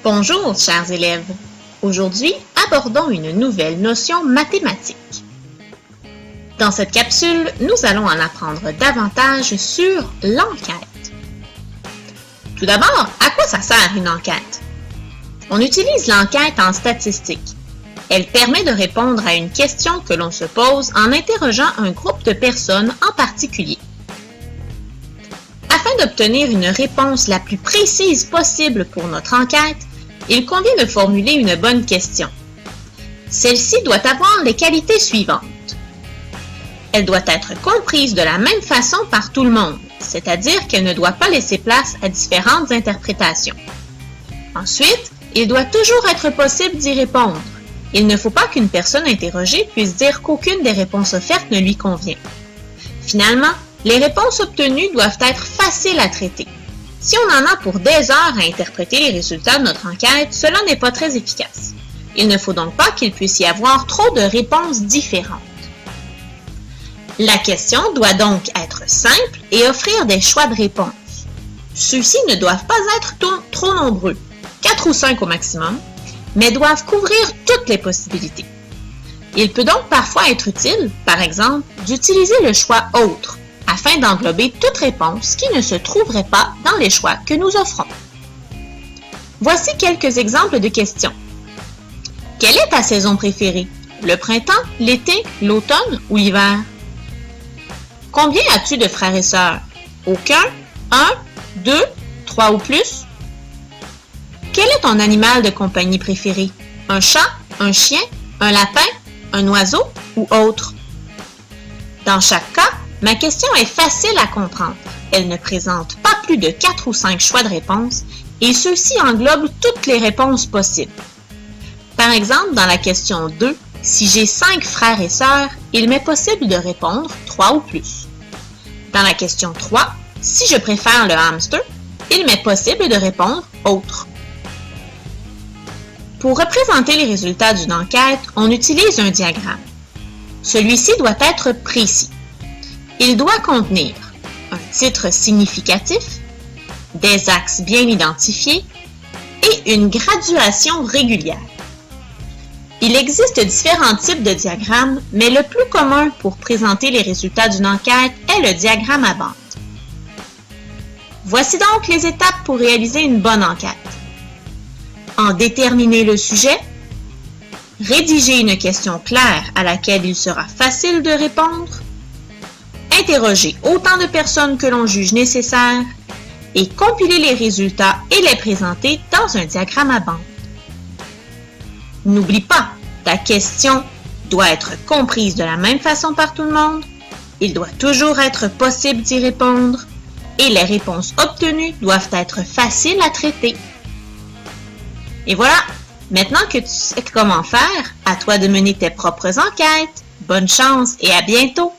Bonjour, chers élèves. Aujourd'hui, abordons une nouvelle notion mathématique. Dans cette capsule, nous allons en apprendre davantage sur l'enquête. Tout d'abord, à quoi ça sert une enquête? On utilise l'enquête en statistique. Elle permet de répondre à une question que l'on se pose en interrogeant un groupe de personnes en particulier. Afin d'obtenir une réponse la plus précise possible pour notre enquête, il convient de formuler une bonne question. Celle-ci doit avoir les qualités suivantes. Elle doit être comprise de la même façon par tout le monde, c'est-à-dire qu'elle ne doit pas laisser place à différentes interprétations. Ensuite, il doit toujours être possible d'y répondre. Il ne faut pas qu'une personne interrogée puisse dire qu'aucune des réponses offertes ne lui convient. Finalement, les réponses obtenues doivent être faciles à traiter. Si on en a pour des heures à interpréter les résultats de notre enquête, cela n'est pas très efficace. Il ne faut donc pas qu'il puisse y avoir trop de réponses différentes. La question doit donc être simple et offrir des choix de réponses. Ceux-ci ne doivent pas être trop nombreux, 4 ou 5 au maximum, mais doivent couvrir toutes les possibilités. Il peut donc parfois être utile, par exemple, d'utiliser le choix « Autre » afin d'englober toute réponse qui ne se trouverait pas dans les choix que nous offrons. Voici quelques exemples de questions. Quelle est ta saison préférée? Le printemps, l'été, l'automne ou l'hiver? Combien as-tu de frères et sœurs? Aucun? 1, 2, 3 ou plus? Quel est ton animal de compagnie préféré? Un chat, un chien, un lapin, un oiseau ou autre? Dans chaque cas, ma question est facile à comprendre. Elle ne présente pas plus de 4 ou 5 choix de réponses et ceux-ci englobent toutes les réponses possibles. Par exemple, dans la question 2, si j'ai 5 frères et sœurs, il m'est possible de répondre 3 ou plus. Dans la question 3, si je préfère le hamster, il m'est possible de répondre autre. Pour représenter les résultats d'une enquête, on utilise un diagramme. Celui-ci doit être précis. Il doit contenir un titre significatif, des axes bien identifiés et une graduation régulière. Il existe différents types de diagrammes, mais le plus commun pour présenter les résultats d'une enquête est le diagramme à bande. Voici donc les étapes pour réaliser une bonne enquête. En déterminer le sujet, rédiger une question claire à laquelle il sera facile de répondre, interroger autant de personnes que l'on juge nécessaire et compiler les résultats et les présenter dans un diagramme à bande. N'oublie pas, ta question doit être comprise de la même façon par tout le monde, il doit toujours être possible d'y répondre et les réponses obtenues doivent être faciles à traiter. Et voilà, maintenant que tu sais comment faire, à toi de mener tes propres enquêtes. Bonne chance et à bientôt!